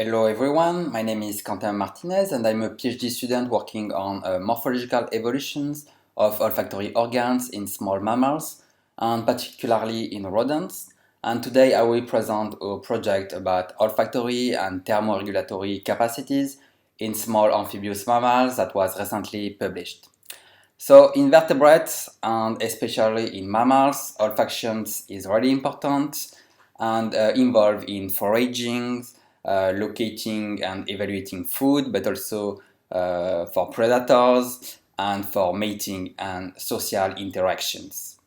Hello everyone, my name is Quentin Martinez and I'm a PhD student working on morphological evolutions of olfactory organs in small mammals and particularly in rodents. And today I will present a project about olfactory and thermoregulatory capacities in small amphibious mammals that was recently published. So in vertebrates and especially in mammals, olfaction is really important and involved in foraging, locating and evaluating food, but also for predators and for mating and social interactions.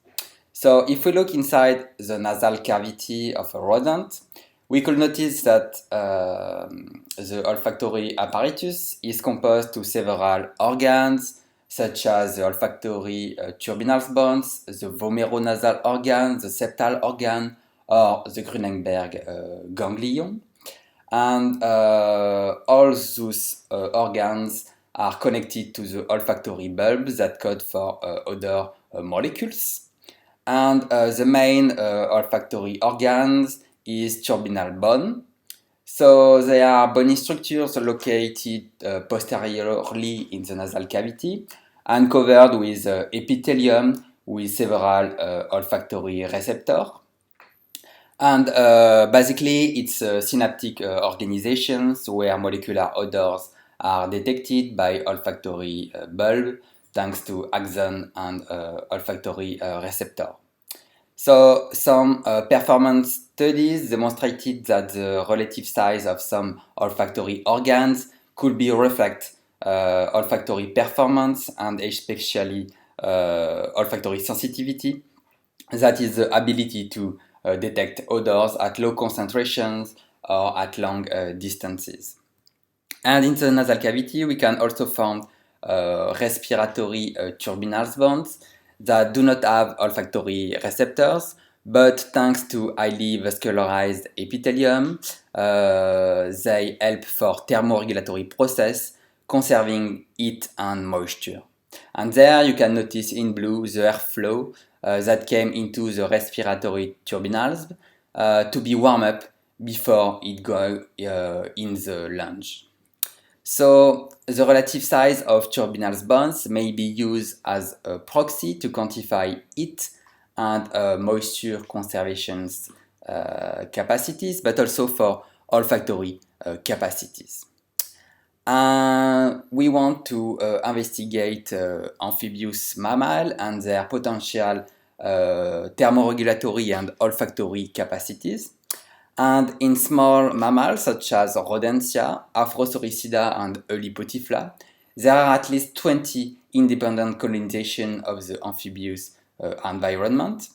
So if we look inside the nasal cavity of a rodent, we could notice that the olfactory apparatus is composed to several organs, such as the olfactory turbinal bones, the vomeronasal organ, the septal organ, or the Grunenberg ganglion. And all those organs are connected to the olfactory bulbs that code for other molecules. And the main olfactory organs is turbinal bone. So they are bony structures located posteriorly in the nasal cavity and covered with epithelium with several olfactory receptors. And basically, it's synaptic organizations where molecular odors are detected by olfactory bulb thanks to axon and olfactory receptor. So some performance studies demonstrated that the relative size of some olfactory organs could be reflect olfactory performance and especially olfactory sensitivity. That is the ability to detect odors at low concentrations or at long distances. And in the nasal cavity, we can also find respiratory turbinal bones that do not have olfactory receptors, but thanks to highly vascularized epithelium, they help for thermoregulatory process, conserving heat and moisture. And there you can notice in blue the airflow that came into the respiratory turbinals to be warmed up before it go in the lungs. So the relative size of turbinal bones may be used as a proxy to quantify heat and moisture conservation capacities, but also for olfactory capacities. We want to investigate amphibious mammal and their potential thermoregulatory and olfactory capacities. And in small mammals such as Rodentia, Afrosoricida, and Eulipotifla, there are at least 20 independent colonization of the amphibious environment.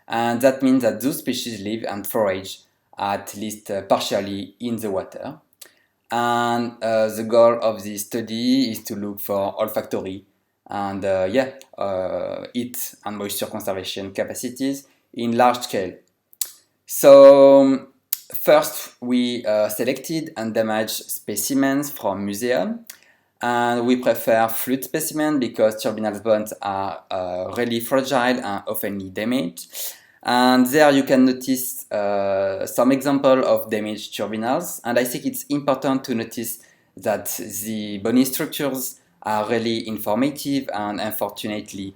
And that means that those species live and forage at least partially in the water. And the goal of this study is to look for olfactory and heat and moisture conservation capacities in large scale. So first we selected and damaged specimens from museum, and we prefer fluid specimens because turbinal bones are really fragile and often damaged. And there you can notice some example of damaged turbinals, and I think it's important to notice that the bony structures are really informative and unfortunately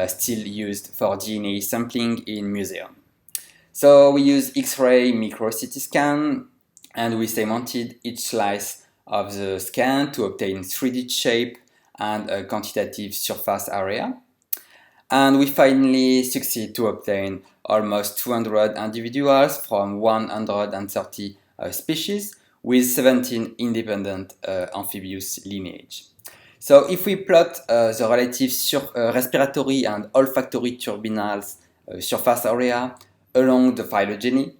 still used for DNA sampling in museum. So we use X-ray micro-CT scan, and we segmented each slice of the scan to obtain 3D shape and a quantitative surface area. And we finally succeed to obtain almost 200 individuals from 130 species with 17 independent amphibious lineage. So if we plot the relative respiratory and olfactory turbinals surface area along the phylogeny,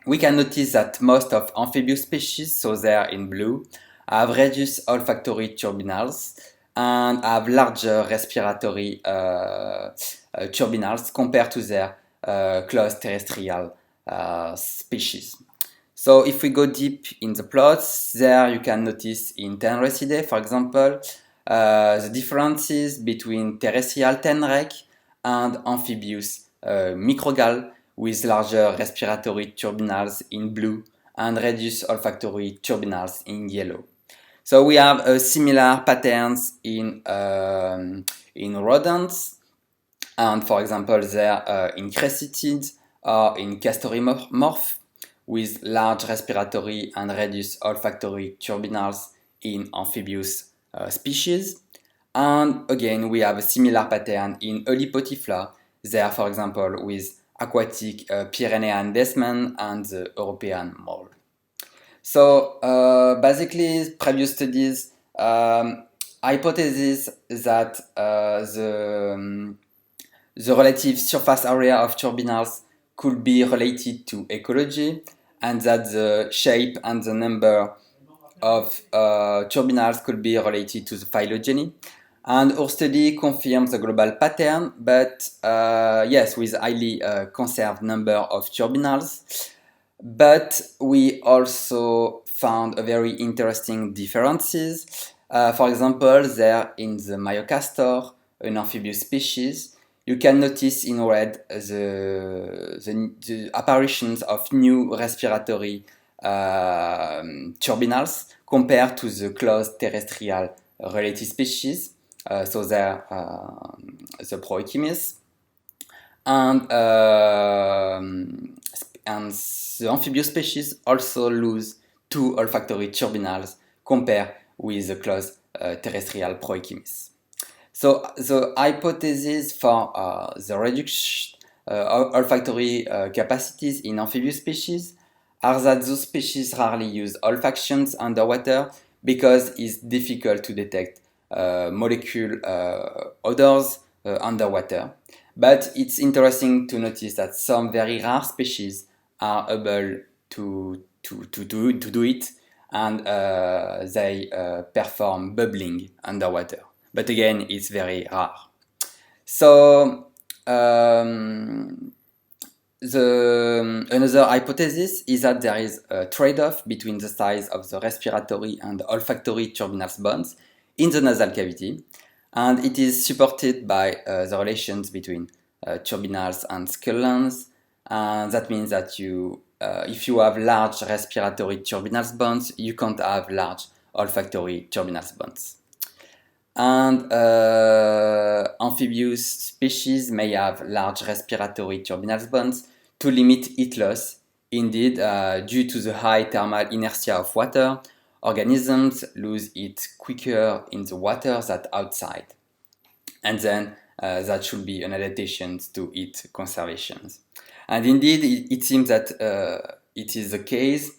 we can notice that most of amphibious species, so they are in blue, have reduced olfactory turbinals and have larger respiratory turbinals compared to their close terrestrial species. So if we go deep in the plots, there you can notice in Tenrecidae, for example, the differences between terrestrial tenrec and amphibious microgal with larger respiratory turbinals in blue and reduced olfactory turbinals in yellow. So we have similar patterns in rodents, and for example, they're in crecitids or in castorimorph, with large respiratory and reduced olfactory turbinals in amphibious species. And again, we have a similar pattern in Eulipotifla, there, for example, with aquatic Pyrenean desman and the European mole. So basically, previous studies hypothesis that the relative surface area of turbinals could be related to ecology, and that the shape and the number of turbinals could be related to the phylogeny. And our study confirms the global pattern, but yes, with highly conserved number of turbinals. But we also found a very interesting differences. For example, there in the Myocastor, an amphibious species, you can notice in red the apparitions of new respiratory turbinals compared to the closed terrestrial related species. So they're the Proechimus. And the amphibious species also lose 2 olfactory turbinals compared with the closed terrestrial Proechimus. So the hypothesis for the reduced olfactory capacities in amphibious species are that those species rarely use olfactions underwater because it's difficult to detect molecule odors underwater. But it's interesting to notice that some very rare species are able to do it, and they perform bubbling underwater. But again, it's very rare. So another hypothesis is that there is a trade-off between the size of the respiratory and olfactory turbinals bones in the nasal cavity, and it is supported by the relations between turbinals and skull lengths. And that means that if you have large respiratory turbinals bones, you can't have large olfactory turbinals bones. And amphibious species may have large respiratory turbinals bones to limit heat loss. Indeed, due to the high thermal inertia of water, organisms lose heat quicker in the water than outside. And then that should be an adaptation to heat conservation. And indeed, it seems that it is the case,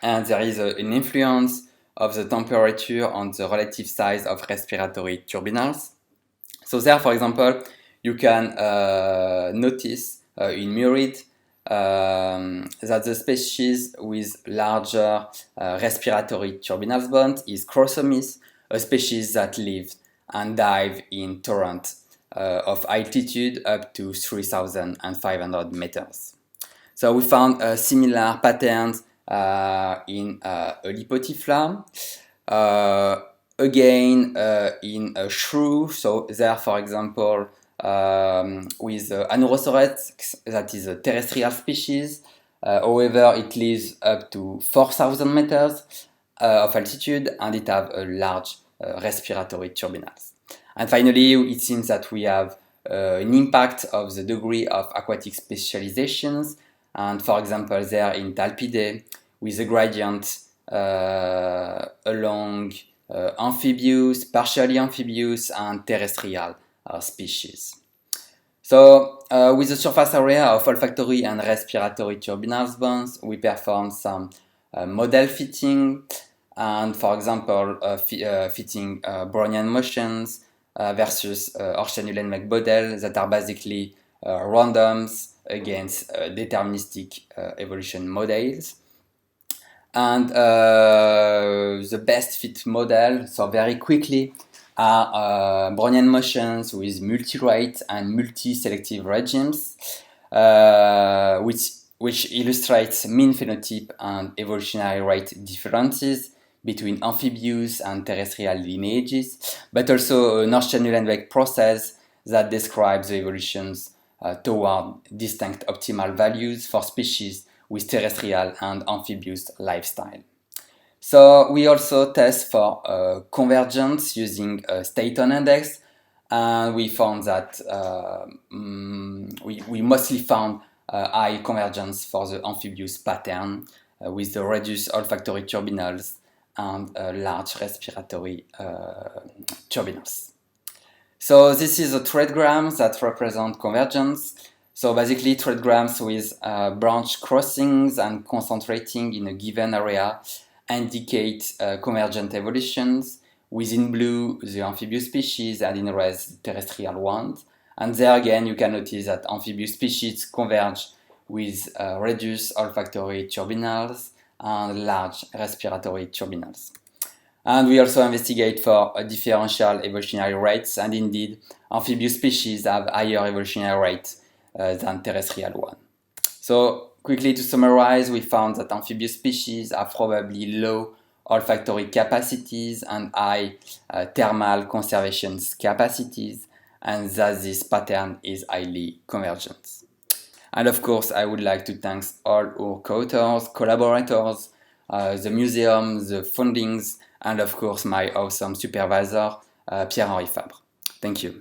and there is an influence of the temperature on the relative size of respiratory turbinals. So there, for example, you can notice in murid that the species with larger respiratory turbinals bones is Chrosomis, a species that lives and dive in torrent of altitude up to 3,500 meters. So we found similar patterns in Eulipotifla. Again, in shrew, so there, for example, with Anurosorex, that is a terrestrial species. However, it lives up to 4,000 meters of altitude, and it has a large respiratory turbinals. And finally, it seems that we have an impact of the degree of aquatic specializations. And for example, there in Talpidae, with a gradient along amphibious, partially amphibious, and terrestrial species. So, with the surface area of olfactory and respiratory turbinals bones, we perform some model fitting, and for example, fitting Brownian motions versus Horst-Ulenbeck models that are basically randoms against deterministic evolution models. And the best fit model, so very quickly, are Brownian motions with multi-rate and multi-selective regimes, which illustrates mean phenotype and evolutionary rate differences between amphibious and terrestrial lineages, but also an Horst-Ulenbeck process that describes the evolutions toward distinct optimal values for species with terrestrial and amphibious lifestyle. So we also test for convergence using a Staton index, and we found that we mostly found high convergence for the amphibious pattern with the reduced olfactory turbinals and large respiratory turbinals. So this is a threadgram that represents convergence. So basically threadgrams with branch crossings and concentrating in a given area indicate convergent evolutions. Within blue, the amphibious species, and in red, terrestrial ones. And there again, you can notice that amphibious species converge with reduced olfactory turbinals and large respiratory turbinals. And we also investigate for differential evolutionary rates, and indeed, amphibious species have higher evolutionary rates than terrestrial ones. So quickly to summarize, we found that amphibious species have probably low olfactory capacities and high thermal conservation capacities, and that this pattern is highly convergent. And of course, I would like to thank all our co-authors, collaborators, the museum, the fundings, and of course my awesome supervisor, Pierre-Henri Fabre. Thank you.